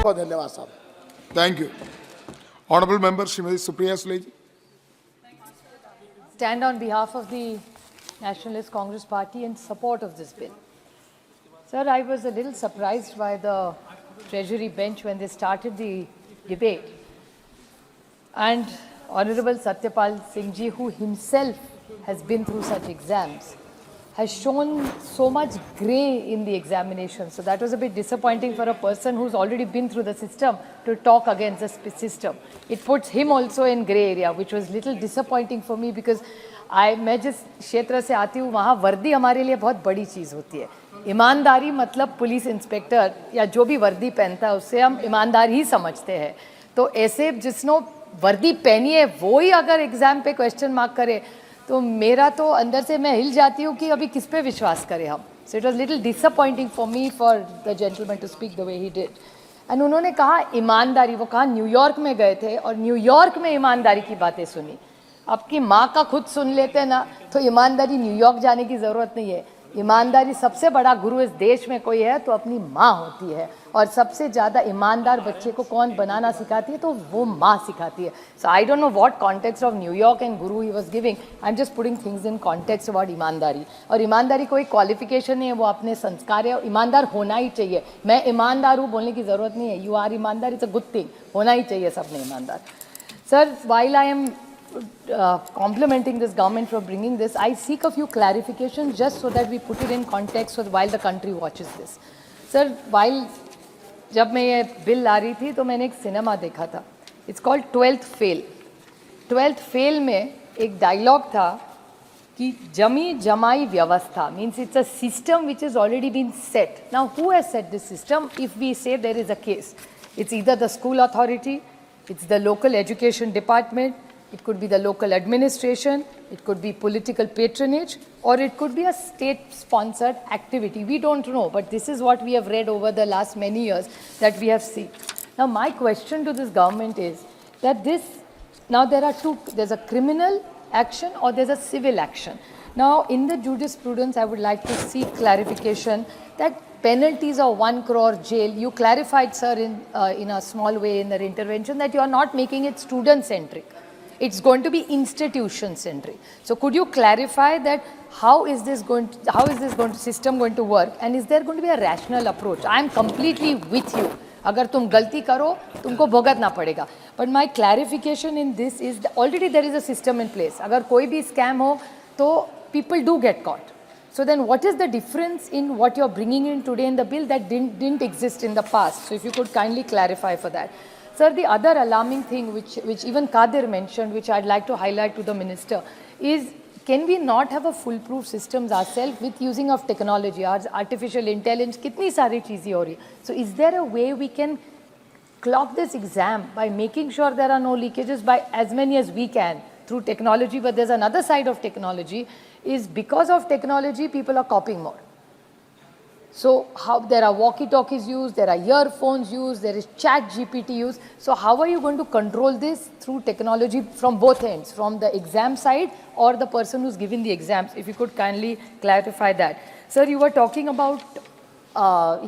बहुत धन्यवाद साहब. Thank you. Honorable Member Srimati Supriya Sule ji. Stand on behalf of the Nationalist Congress Party in support of this bill. Sir, I was a little surprised by the Treasury bench when they started the debate. And Honorable Satyapal Singh ji, who himself has been through such exams, has shown so much grey in the examination. So that was a bit disappointing for a person who's already been through the system to talk against the system. It puts him also in grey area, which was little disappointing for me because मैं जिस क्षेत्र से आती हूँ वहाँ वर्दी हमारे लिए बहुत बड़ी चीज़ होती है. ईमानदारी मतलब पुलिस इंस्पेक्टर या जो भी वर्दी पहनता है उससे हम ईमानदार ही समझते हैं. तो ऐसे जिसने वर्दी पहनी है वो ही अगर एग्जाम पे क्वेश्चन मार्क करे तो मेरा तो अंदर से मैं हिल जाती हूँ कि अभी किस पे विश्वास करें हम. So it was little disappointing for me for the gentleman to speak the way he did. And उन्होंने कहा ईमानदारी, वो कहा न्यूयॉर्क में गए थे और न्यूयॉर्क में ईमानदारी की बातें सुनी. आपकी माँ का खुद सुन लेते ना तो ईमानदारी न्यूयॉर्क जाने की ज़रूरत नहीं है. ईमानदारी सबसे बड़ा गुरु इस देश में कोई है तो अपनी माँ होती है, और सबसे ज़्यादा ईमानदार बच्चे को कौन बनाना सिखाती है तो वो माँ सिखाती है. So I don't know what context of New York and guru he was giving. I am just putting things in context about ईमानदारी. और ईमानदारी कोई क्वालिफिकेशन नहीं है, वो अपने संस्कार है. ईमानदार होना ही चाहिए. मैं ईमानदार हूँ बोलने की ज़रूरत नहीं है. यू आर ईमानदार, इट्स अ गुड थिंग. होना ही चाहिए सबने ईमानदार. Sir, while I am complimenting this government for bringing this, I seek a few clarifications just so that we put it in context so while the country watches this. Sir, while जब मैं ये bill ला रही थी तो मैंने एक cinema देखा था. It's called 12th Fail. 12th Fail में एक डायलॉग था कि जमी जमाई व्यवस्था means it's a system which has already been set. Now who has set this system? If we say there is a case, it's either the school authority, it's the local education department, it could be the local administration, it could be political patronage, or it could be a state-sponsored activity. We don't know, but this is what we have read over the last many years that we have seen. Now, my question to this government is that now there are two, there's a criminal action or there's a civil action. Now, in the jurisprudence, I would like to seek clarification that penalties of 1 crore jail, you clarified, sir, in a small way in the intervention that you are not making it student-centric. It's going to be institution-centric. So could you clarify that how is this system going to work, and is there going to be a rational approach? I am completely with you. अगर तुम गलती करो तुमको भुगतना पड़ेगा. But my clarification in this is that already there is a system in place. अगर कोई भी scam हो तो people do get caught. So then what is the difference in what you're bringing in today in the bill that didn't exist in the past? So if you could kindly clarify for that. Sir, the other alarming thing which even Kadir mentioned, which I'd like to highlight to the minister, is can we not have a foolproof systems ourselves with using of technology, artificial intelligence, kitni sari cheezein ho rahi. So is there a way we can clock this exam by making sure there are no leakages by as many as we can through technology? But there's another side of technology, is because of technology people are copying more. So how there are walkie-talkies used, there are earphones used, there is chat GPT used. So how are you going to control this through technology from both ends, from the exam side or the person who's giving the exams? If you could kindly clarify that. Sir, you were talking about,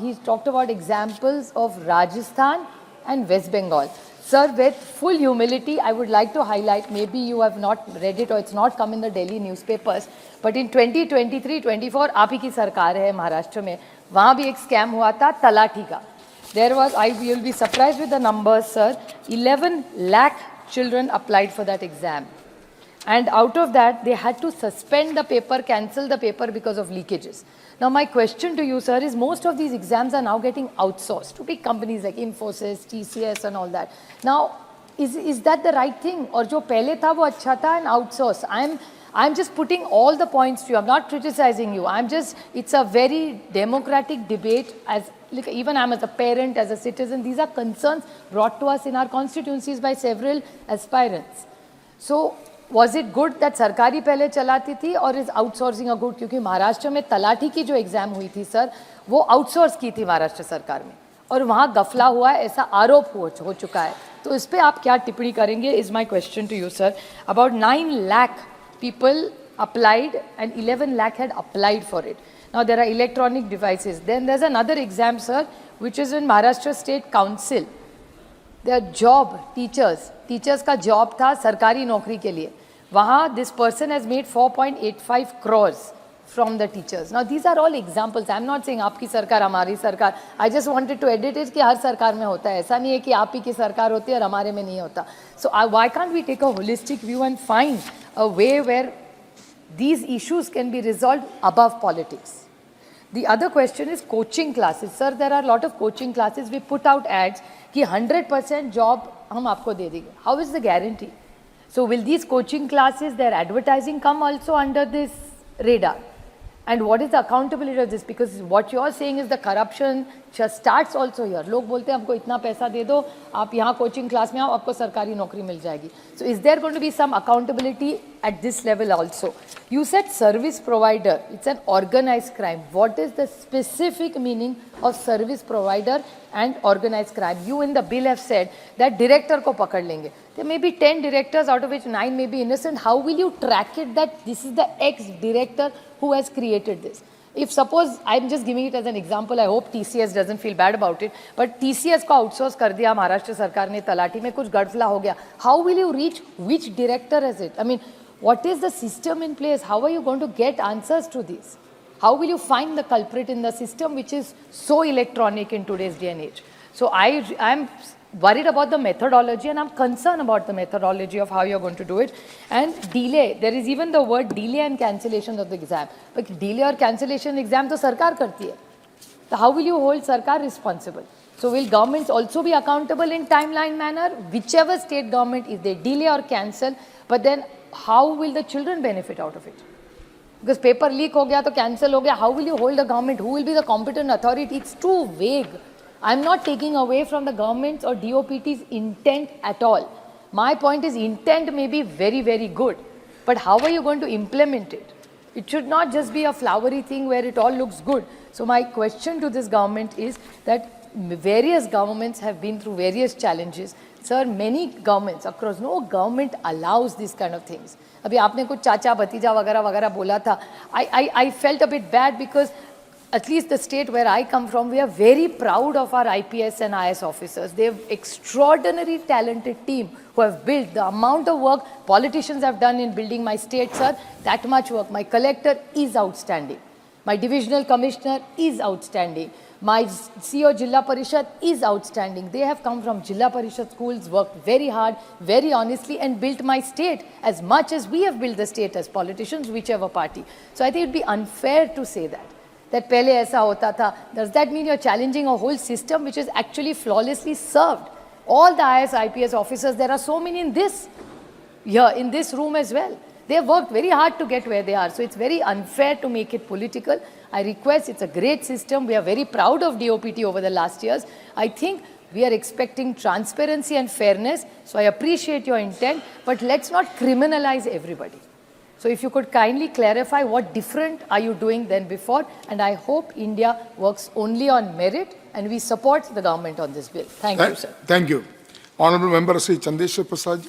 he talked about examples of Rajasthan and West Bengal. Sir, with full humility, I would like to highlight, maybe you have not read it or it's not come in the Delhi newspapers, but in 2023-24, आप ही की सरकार है महाराष्ट्र में, वहाँ भी एक scam हुआ था तलाठी का. There was, you will be surprised with the numbers, sir, 11 lakh children applied for that exam. And out of that, they had to suspend the paper, cancel the paper because of leakages. Now, my question to you, sir, is most of these exams are now getting outsourced to big companies like Infosys, TCS and all that. Now, is that the right thing? Or jo pehle tha wo acha tha and outsource? I'm just putting all the points to you. I'm not criticizing you. It's a very democratic debate. Like, even I'm as a parent, as a citizen, these are concerns brought to us in our constituencies by several aspirants. So, was it good that सरकारी पहले चलाती थी और is outsourcing a good? क्योंकि महाराष्ट्र में तलाठी की जो exam हुई थी सर, वो आउटसोर्स की थी महाराष्ट्र सरकार में और वहाँ गफला हुआ है ऐसा आरोप हो चुका है. तो इस पे आप क्या टिप्पणी करेंगे is my question to you, sir. About 9 lakh people applied and 11 lakh had applied for it. Now there are electronic devices. Then there's another exam, sir, which is in Maharashtra State Council. Their job, teachers का job था सरकारी नौकरी के लिए. वहाँ this person has made 4.85 crores from the teachers. Now these are all examples. I'm not saying आपकी सरकार हमारी सरकार. I just wanted to edit it कि हर सरकार में होता है. ऐसा नहीं है कि आप ही की सरकार होती है और हमारे में नहीं होता. So why can't we take a holistic view and find a way where these issues can be resolved above politics? The other question is coaching classes. Sir, there are a lot of coaching classes. We put out ads कि 100% job हम आपको दे देंगे. How is the guarantee? So will these coaching classes, their advertising come also under this radar? And what is the accountability of this? Because what you are saying is the corruption just starts also here. लोग बोलते हैं हमको इतना पैसा दे दो, आप यहाँ coaching class में आओ, आपको सरकारी नौकरी मिल जाएगी. So is there going to be some accountability at this level also? You said service provider. It's an organized crime. What is the specific meaning of service provider and organized crime? You in the bill have said that director को पकड़ लेंगे. There may be 10 directors out of which 9 may be innocent. How will you track it that this is the ex-director who has created this? If suppose, I'm just giving it as an example, I hope TCS doesn't feel bad about it, but TCS को outsource कर दिया महाराष्ट्र सरकार ने, तलाटी में कुछ गड़फला हो गया. How will you reach which director is it? I mean, what is the system in place? How are you going to get answers to this? How will you find the culprit in the system which is so electronic in today's day and age? So I'm worried about the methodology and I'm concerned about the methodology of how you're going to do it. And delay, there is even the word delay and cancellation of the exam. But delay or cancellation exam to sarkar karti hai. So how will you hold sarkar responsible? So will governments also be accountable in timeline manner? Whichever state government, if they delay or cancel, but then how will the children benefit out of it? Because paper leak ho gaya to cancel ho gaya, how will you hold the government? Who will be the competent authority? It's too vague. I'm not taking away from the government's or DOPT's intent at all. My point is intent may be very, very good, but how are you going to implement it? It should not just be a flowery thing where it all looks good. So my question to this government is that various governments have been through various challenges. Sir, many governments across, no government allows these kind of things. अभी आपने कुछ चाचा भतीजा वगैरह वगैरह बोला था. I felt a bit bad because at least the state where I come from, we are very proud of our IPS and IS officers. They have extraordinary talented team who have built the amount of work politicians have done in building my state, sir. That much work. My collector is outstanding. My divisional commissioner is outstanding. My CEO Jilla Parishad is outstanding. They have come from Jilla Parishad schools, worked very hard, very honestly, and built my state as much as we have built the state as politicians, whichever party. So I think it would be unfair to say that pehle aisa hota tha. Does that mean you're challenging a whole system which is actually flawlessly served? All the IS, IPS officers, there are so many in this room as well. They have worked very hard to get where they are. So it's very unfair to make it political. I request, it's a great system. We are very proud of DOPT over the last years. I think we are expecting transparency and fairness. So I appreciate your intent, but let's not criminalize everybody. So if you could kindly clarify what different are you doing than before, and I hope India works only on merit, and we support the government on this bill. Thank you, sir. Thank you. Honorable Member Sri Chandeshwar Prasad ji.